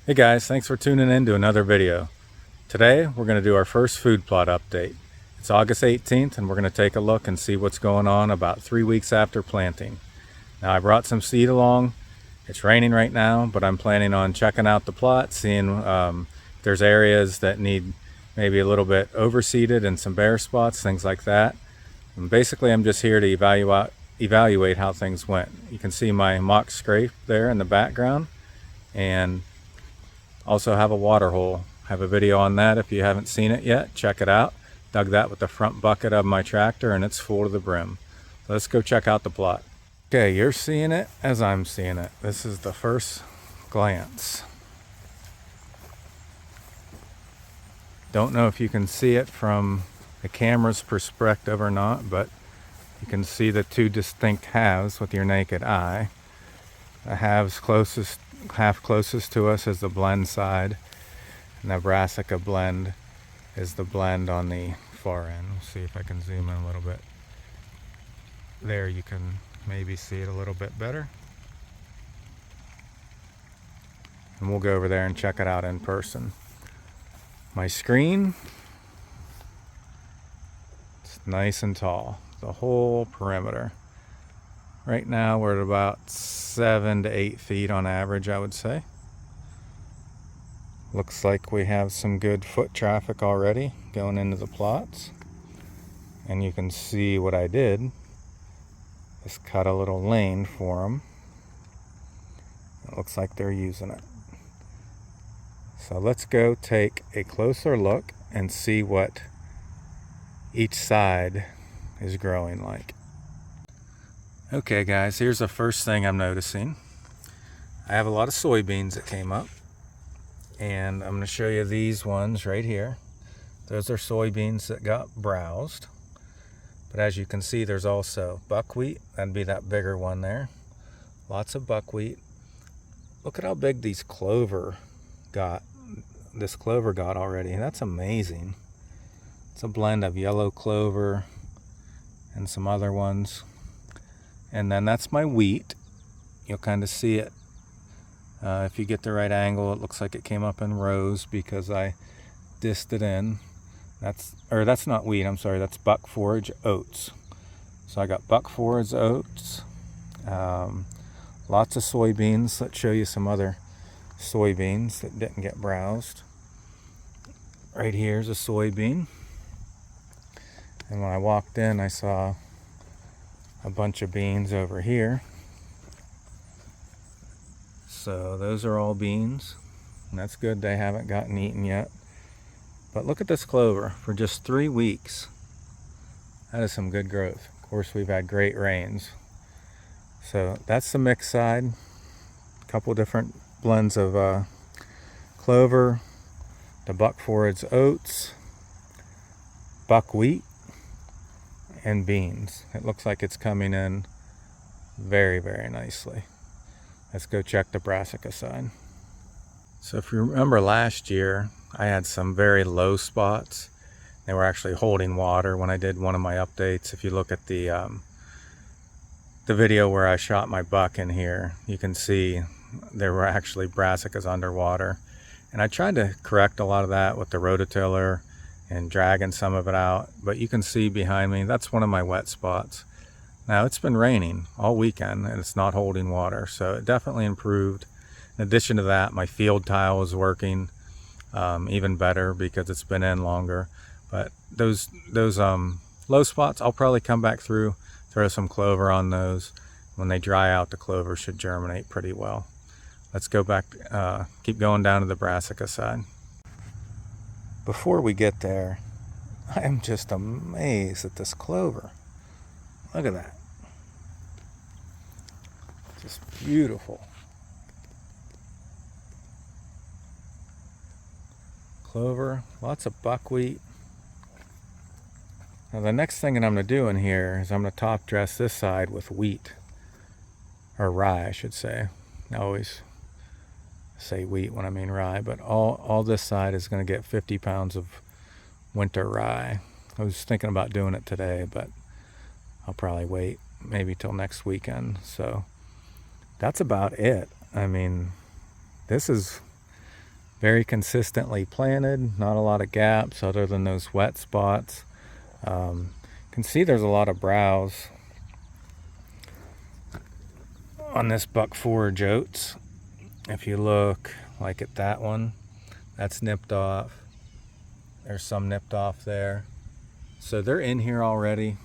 Hey guys, thanks for tuning in to another video. Today we're going to do our first food plot update. It's August 18th and we're going to take a look and see what's going on about 3 weeks after planting. Now I brought some seed along. It's raining right now, but I'm planning on checking out the plot, seeing if there's areas that need maybe a little bit overseeded and some bare spots, things like that. And basically I'm just here to evaluate how things went. You can see my mock scrape there in the background, and also have a water hole. Have a video on that if you haven't seen it yet. Check it out. Dug that with the front bucket of my tractor and it's full to the brim. So let's go check out the plot. Okay, you're seeing it as I'm seeing it. This is the first glance. Don't know if you can see it from the camera's perspective or not, but you can see the two distinct halves with your naked eye. The half closest to us is the blend side, and the Brassica blend is the blend on the far end. We'll see if I can zoom in a little bit. There you can maybe see it a little bit better. And we'll go over there and check it out in person. My screen, it's nice and tall, the whole perimeter. Right now we're at about 7 to 8 feet on average, I would say. Looks like we have some good foot traffic already going into the plots. And you can see what I did is cut a little lane for them. It looks like they're using it. So let's go take a closer look and see what each side is growing like. Okay guys, here's the first thing I'm noticing. I have a lot of soybeans that came up, and I'm going to show you these ones right here. Those are soybeans that got browsed. But as you can see, there's also buckwheat. That'd be that bigger one there. Lots of buckwheat. Look at how big these clover got. This clover got already. That's amazing. It's a blend of yellow clover and some other ones. And then that's my wheat. You'll kind of see it. If you get the right angle, it looks like it came up in rows because I dished it in. That's not wheat, I'm sorry, that's buck forage oats. So I got buck forage oats, lots of soybeans. Let's show you some other soybeans that didn't get browsed. Right here's a soybean. And when I walked in, I saw a bunch of beans over here. So those are all beans, and that's good. They haven't gotten eaten yet. But look at this clover for just 3 weeks. That is some good growth. Of course, we've had great rains. So that's the mixed side. A couple different blends of clover, the buck forage oats, buckwheat, and beans. It looks like it's coming in very, very nicely. Let's go check the brassica side. So if you remember last year, I had some very low spots. They were actually holding water when I did one of my updates. If you look at the video where I shot my buck in here, you can see there were actually brassicas underwater. And I tried to correct a lot of that with the rototiller and dragging some of it out. But you can see behind me, that's one of my wet spots. Now it's been raining all weekend and it's not holding water, so it definitely improved. In addition to that, my field tile is working even better because it's been in longer. But those low spots, I'll probably come back through, throw some clover on those. When they dry out, the clover should germinate pretty well. Let's go back, keep going down to the brassica side. Before we get there, I am just amazed at this clover. Look at that. Just beautiful. Clover, lots of buckwheat. Now the next thing that I'm going to do in here is I'm going to top dress this side with wheat. Or rye, I should say. I always say wheat when I mean rye, but all this side is going to get 50 pounds of winter rye. I was thinking about doing it today, but I'll probably wait maybe till next weekend. So that's about it. I mean, this is Very consistently planted, not a lot of gaps other than those wet spots. You can see there's a lot of browse on this buck forage oats. If you look like at that one, that's nipped off. There's some nipped off there. So they're in here already.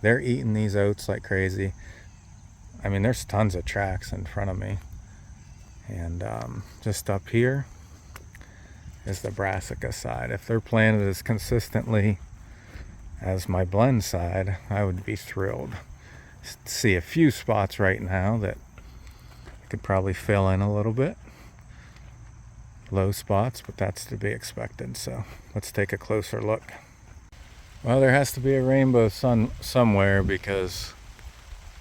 They're eating these oats like crazy. I mean, there's tons of tracks in front of me. And just up here is the brassica side. If they're planted as consistently as my blend side, I would be thrilled. See a few spots right now that I could probably fill in a little bit. Low spots, but that's to be expected. So let's take a closer look. Well, there has to be a rainbow sun somewhere, because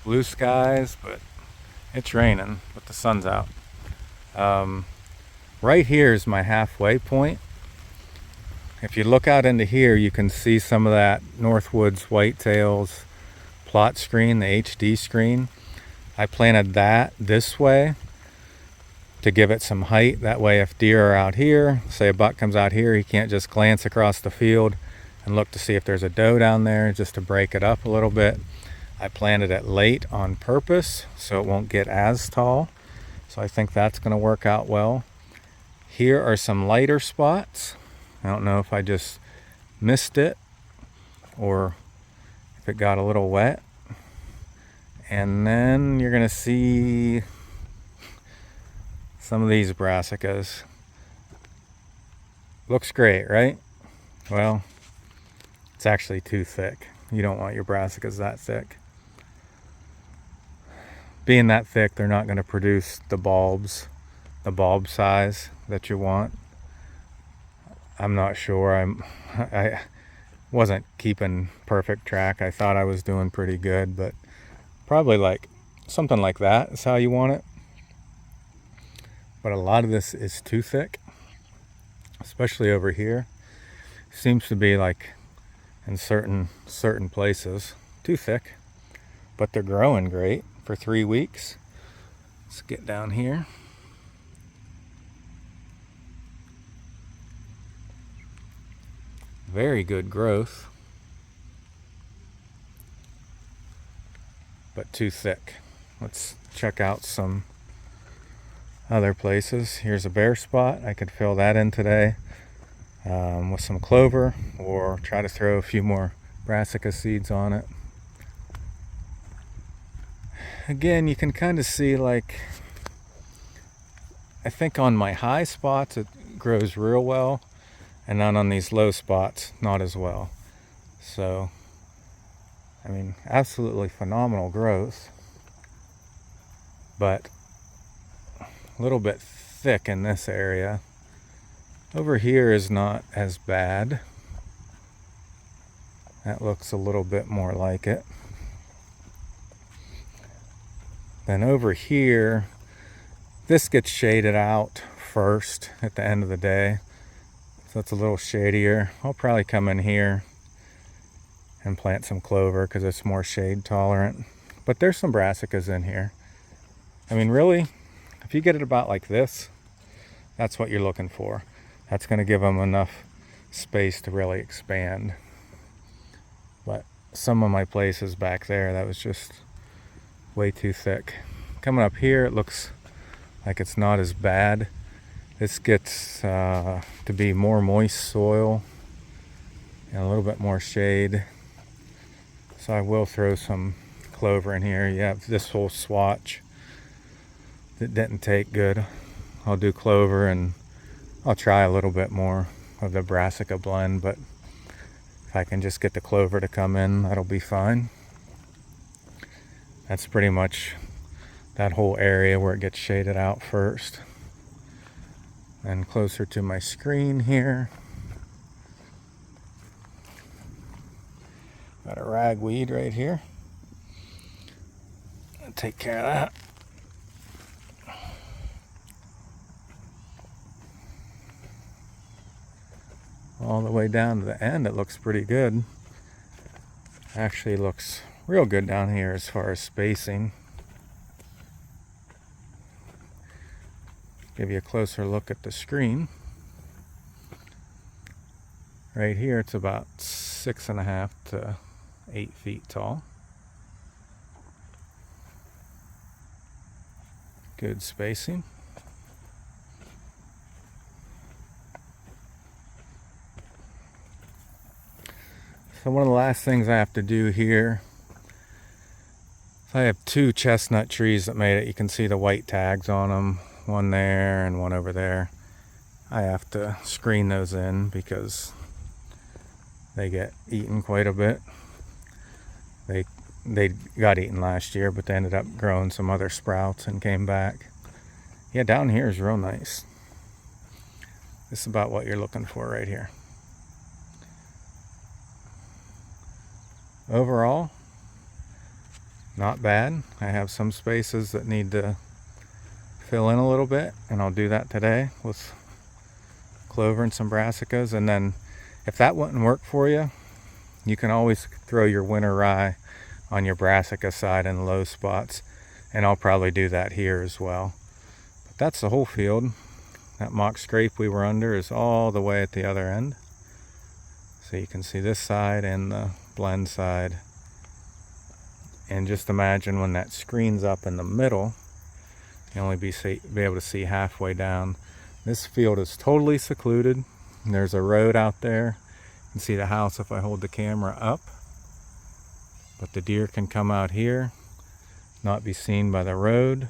blue skies, but it's raining, but the sun's out. Right here is my halfway point. If you look out into here, you can see some of that Northwoods Whitetails plot screen, the HD screen. I planted that this way to give it some height. That way if deer are out here, say a buck comes out here, he can't just glance across the field and look to see if there's a doe down there, just to break it up a little bit. I planted it late on purpose so it won't get as tall. So I think that's going to work out well. Here are some lighter spots. I don't know if I just missed it or if it got a little wet. And then you're going to see some of these brassicas. Looks great, right? Well, it's actually too thick. You don't want your brassicas that thick. Being that thick, they're not going to produce the bulb size that you want. I'm not sure. I wasn't keeping perfect track. I thought I was doing pretty good, but probably like something like that is how you want it. But a lot of this is too thick, especially over here. Seems to be like in certain places too thick, but they're growing great for 3 weeks. Let's get down here. Very good growth, but too thick. Let's check out some other places. Here's a bare spot. I could fill that in today with some clover, or try to throw a few more brassica seeds on it. Again, you can kind of see, like, I think on my high spots it grows real well, and then on these low spots not as well. So I mean, absolutely phenomenal growth, but a little bit thick in this area. Over here is not as bad. That looks a little bit more like it. Then over here, this gets shaded out first at the end of the day, so it's a little shadier. I'll probably come in here and plant some clover because it's more shade tolerant. But there's some brassicas in here. I mean, really, if you get it about like this, that's what you're looking for. That's going to give them enough space to really expand. But some of my places back there, that was just way too thick. Coming up here, it looks like it's not as bad. This gets to be more moist soil and a little bit more shade. So I will throw some clover in here. You have this whole swatch that didn't take good. I'll do clover, and I'll try a little bit more of the brassica blend, but if I can just get the clover to come in, that'll be fine. That's pretty much that whole area where it gets shaded out first. And closer to my screen here, got a ragweed right here. I'll take care of that. All the way down to the end, it looks pretty good. Actually looks real good down here as far as spacing. Give you a closer look at the screen. Right here it's about 6.5 to 8 feet tall. Good spacing. So one of the last things I have to do here, I have 2 chestnut trees that made it. You can see the white tags on them, one there and one over there. I have to screen those in because they get eaten quite a bit. They got eaten last year, but they ended up growing some other sprouts and came back. Yeah, down here is real nice. This is about what you're looking for right here. Overall, not bad. I have some spaces that need to fill in a little bit, and I'll do that today with clover and some brassicas. And then if that wouldn't work for you, you can always throw your winter rye on your brassica side in low spots, and I'll probably do that here as well. But that's the whole field. That mock scrape we were under is all the way at the other end. So you can see this side and the blend side. And just imagine when that screen's up in the middle, you'll only be able to see halfway down. This field is totally secluded. There's a road out there. You can see the house if I hold the camera up. But the deer can come out here, not be seen by the road,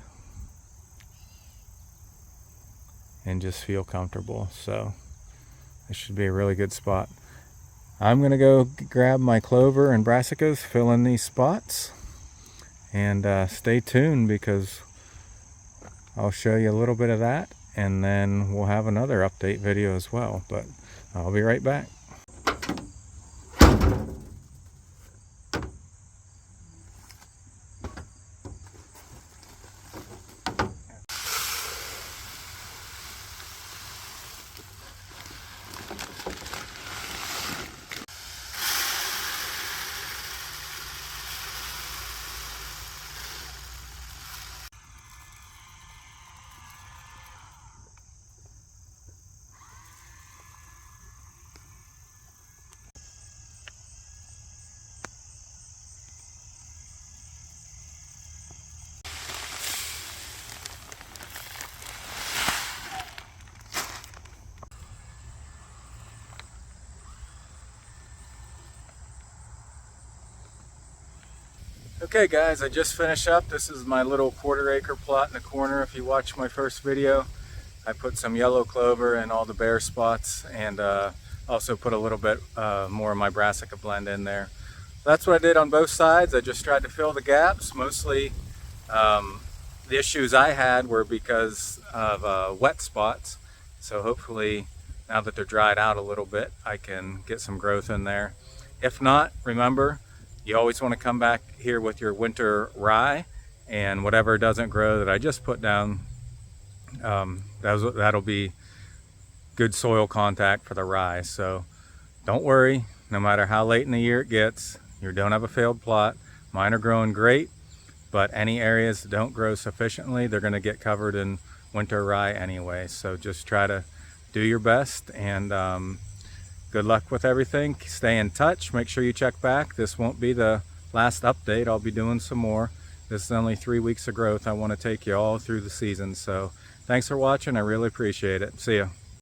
and just feel comfortable. So this should be a really good spot. I'm going to go grab my clover and brassicas, fill in these spots, and stay tuned because I'll show you a little bit of that, and then we'll have another update video as well. But I'll be right back. Okay guys, I just finished up. This is my little 1/4 acre plot in the corner. If you watched my first video, I put some yellow clover in all the bare spots, and also put a little bit more of my brassica blend in there. That's what I did on both sides. I just tried to fill the gaps. Mostly the issues I had were because of wet spots. So hopefully now that they're dried out a little bit, I can get some growth in there. If not, remember, you always want to come back here with your winter rye, and whatever doesn't grow that I just put down, that'll be good soil contact for the rye. So don't worry, no matter how late in the year it gets, you don't have a failed plot. Mine are growing great, but any areas that don't grow sufficiently, they're going to get covered in winter rye anyway. So just try to do your best, and good luck with everything. Stay in touch. Make sure you check back. This won't be the last update. I'll be doing some more. This is only 3 weeks of growth. I want to take you all through the season. So thanks for watching. I really appreciate it. See ya.